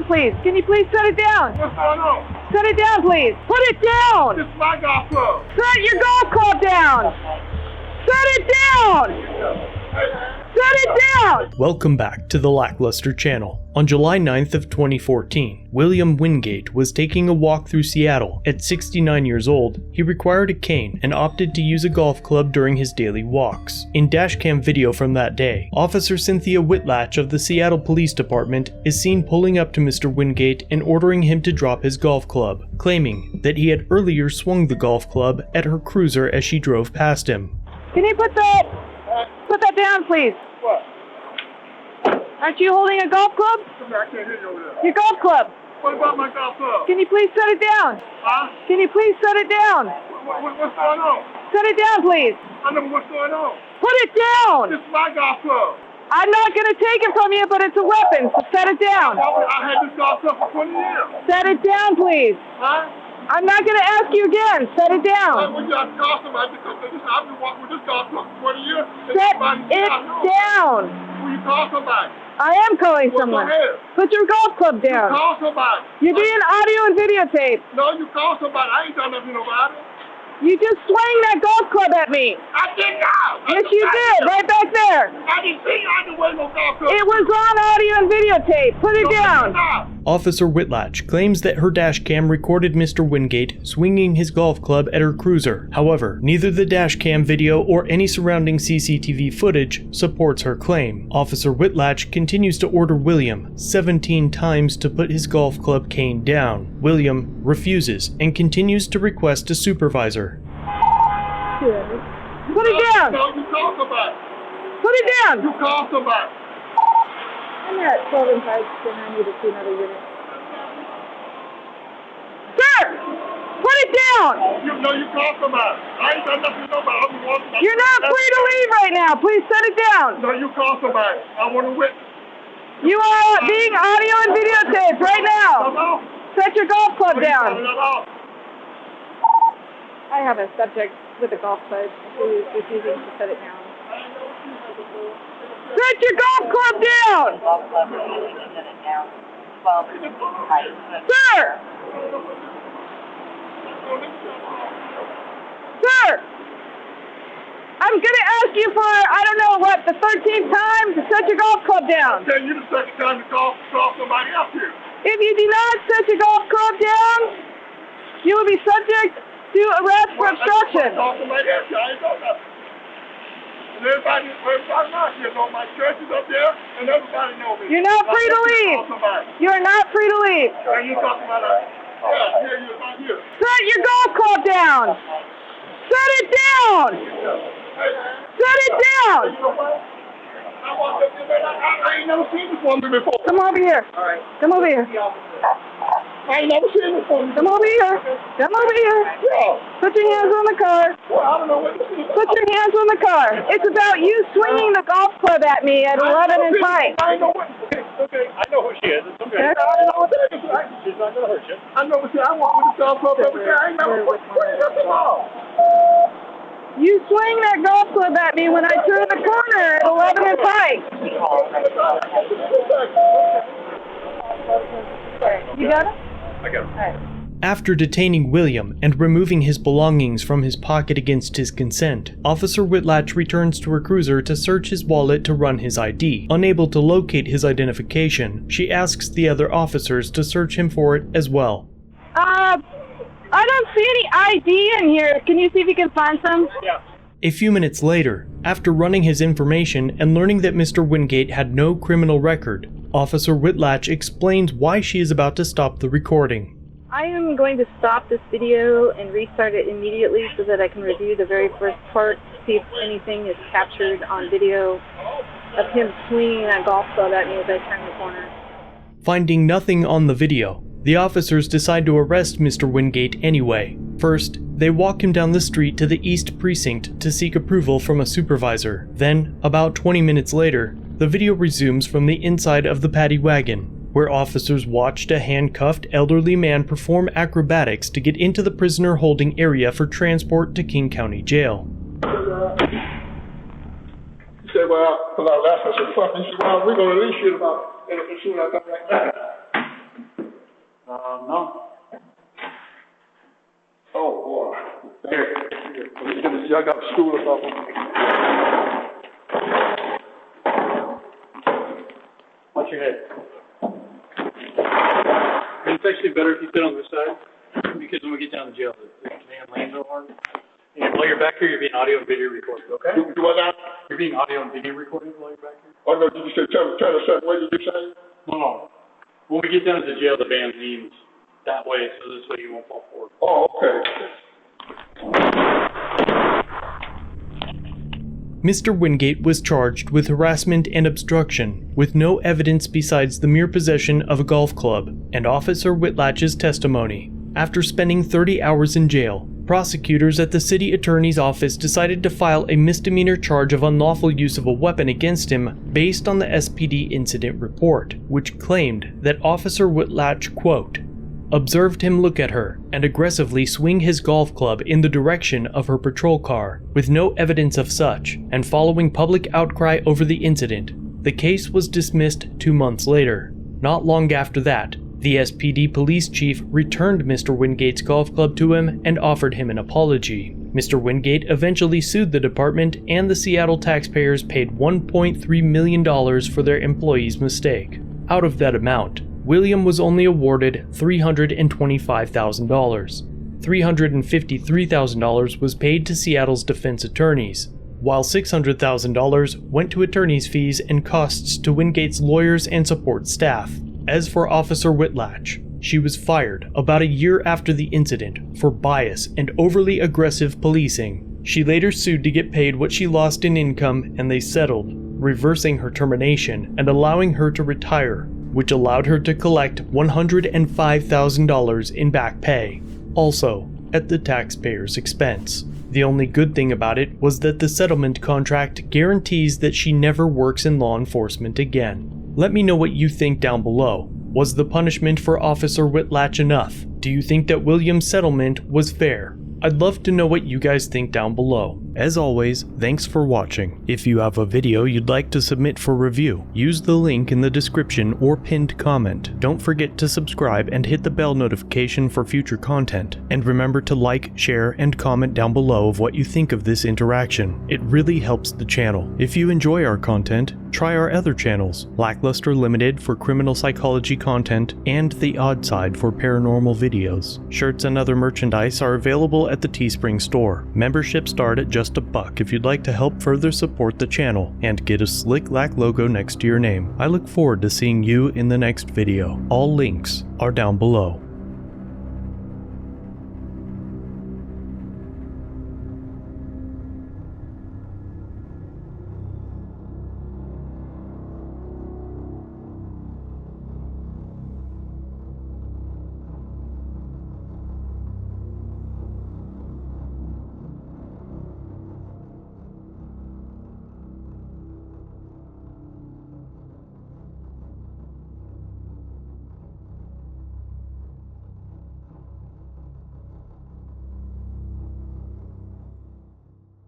down, please. Can you please set it down? What's going on? Set it down, please. Put it down. This is my golf club. Set your golf club down. Set it down. Set it down. Welcome back to the LackLuster channel. On July 9th of 2014, William Wingate was taking a walk through Seattle. At 69 years old, he required a cane and opted to use a golf club during his daily walks. In dashcam video from that day, Officer Cynthia Whitlatch of the Seattle Police Department is seen pulling up to Mr. Wingate and ordering him to drop his golf club, claiming that he had earlier swung the golf club at her cruiser as she drove past him. Can you put that down, please? What? Aren't you holding a golf club? Come back, I can't hear you over there. Your golf club. What about my golf club? Can you please set it down? Huh? Can you please set it down? What's going on? Set it down, please. I know what's going on. Put it down. This is my golf club. I'm not going to take it from you, but it's a weapon, so set it down. I had this golf club for 20 years. Set it down, please. Huh? I'm not going to ask you again. Set it down. When you call somebody, I've been walking with this golf club for 20 years. Set it down. Will you call somebody? I am calling someone. Go ahead. Put your golf club down. You call somebody. You're being audio and videotaped. No, you call somebody. I ain't done nothing to nobody. You just swung that golf club at me. I did not. Yes, you did. Right back there. I didn't see you. I didn't wait no golf club. It was on audio and videotape. Put it down. Officer Whitlatch claims that her dashcam recorded Mr. Wingate swinging his golf club at her cruiser. However, neither the dashcam video or any surrounding CCTV footage supports her claim. Officer Whitlatch continues to order William 17 times to put his golf club cane down. William refuses and continues to request a supervisor. Put it down. No, you call somebody. Put it down. You call somebody. I'm at 12 and 5, and I need to see another unit. Sir! Put it down! You call somebody. I ain't done nothing to nobody. I'm walking. You're not free to leave right now. Please set it down. No, you call somebody. I want to witness. You are being audio and videotaped right now. Hello? Set your golf club down. Hello? I have a subject with a golf club who is refusing to set it down. Set your golf club down! Sir! Sir! I'm going to ask you for, I don't know what, the 13th time to set your golf club down. I'm telling you the second time to call somebody up here. If you do not set your golf club down, you will be subject to arrest for obstruction. Call somebody else. I ain't know nothing. And everybody out here know my church is up there, and everybody knows me. You're not free to leave. You are not free to leave. You talking about here, you're not here. Set your golf club down. Set it down. Set it down. You know what? I ain't never seen this woman before. Come over here. All right. Come over here. I ain't never seen this woman. Come over here. Come over here. Yeah. Put your hands on the car. Well, I don't know what this is. Put your hands on the car. It's about you swinging the golf club at me at 11 and Pike. I know what. Okay, I know who she is. It's okay. I know what that is. She's not gonna hurt you. I know what she is. I walk with the golf club every day. I ain't never put nothing on. You swing that golf club at me when I turn the corner at 11 and Pike. You got it? I got it. All right. After detaining William and removing his belongings from his pocket against his consent, Officer Whitlatch returns to her cruiser to search his wallet to run his ID. Unable to locate his identification, she asks the other officers to search him for it as well. I don't see any ID in here. Can you see if you can find some? Yeah. A few minutes later, after running his information and learning that Mr. Wingate had no criminal record, Officer Whitlatch explains why she is about to stop the recording. I am going to stop this video and restart it immediately so that I can review the very first part, see if anything is captured on video of him swinging that golf club at me as I turn the corner. Finding nothing on the video, the officers decide to arrest Mr. Wingate anyway. First, they walk him down the street to the East Precinct to seek approval from a supervisor. Then, about 20 minutes later, the video resumes from the inside of the paddy wagon, where officers watched a handcuffed elderly man perform acrobatics to get into the prisoner holding area for transport to King County Jail. He said, well, because I left, I said, fuck, he said, well, we're going to release you about, and soon I come right back. Y'all got a school or something? Watch your head. It's actually better if you sit on this side, because when we get down to jail, the man lands so hard. And while you're back here, you're being audio and video recorded, okay? Do what now? You're being audio and video recorded while you're back here? Oh, no, did you say turn a certain way, did you say? No. When we get down to jail, the band leans that way, so this way you won't fall forward. Oh, okay. Mr. Wingate was charged with harassment and obstruction, with no evidence besides the mere possession of a golf club and Officer Whitlatch's testimony. After spending 30 hours in jail, prosecutors at the city attorney's office decided to file a misdemeanor charge of unlawful use of a weapon against him based on the SPD incident report, which claimed that Officer Whitlatch, quote, observed him look at her and aggressively swing his golf club in the direction of her patrol car, with no evidence of such, and following public outcry over the incident, the case was dismissed 2 months later. Not long after that, the SPD police chief returned Mr. Wingate's golf club to him and offered him an apology. Mr. Wingate eventually sued the department, and the Seattle taxpayers paid $1.3 million for their employee's mistake. Out of that amount, William was only awarded $325,000. $353,000 was paid to Seattle's defense attorneys, while $600,000 went to attorney's fees and costs to Wingate's lawyers and support staff. As for Officer Whitlatch, she was fired about a year after the incident for bias and overly aggressive policing. She later sued to get paid what she lost in income, and they settled, reversing her termination and allowing her to retire, which allowed her to collect $105,000 in back pay, also at the taxpayer's expense. The only good thing about it was that the settlement contract guarantees that she never works in law enforcement again. Let me know what you think down below. Was the punishment for Officer Whitlatch enough? Do you think that William's settlement was fair? I'd love to know what you guys think down below. As always, thanks for watching. If you have a video you'd like to submit for review, use the link in the description or pinned comment. Don't forget to subscribe and hit the bell notification for future content. And remember to like, share, and comment down below of what you think of this interaction. It really helps the channel. If you enjoy our content, try our other channels, LackLuster Limited for criminal psychology content, and The Odd Side for paranormal videos. Shirts and other merchandise are available at the Teespring store. Membership start at just $1 if you'd like to help further support the channel and get a slick Lack logo next to your name. I look forward to seeing you in the next video. All links are down below.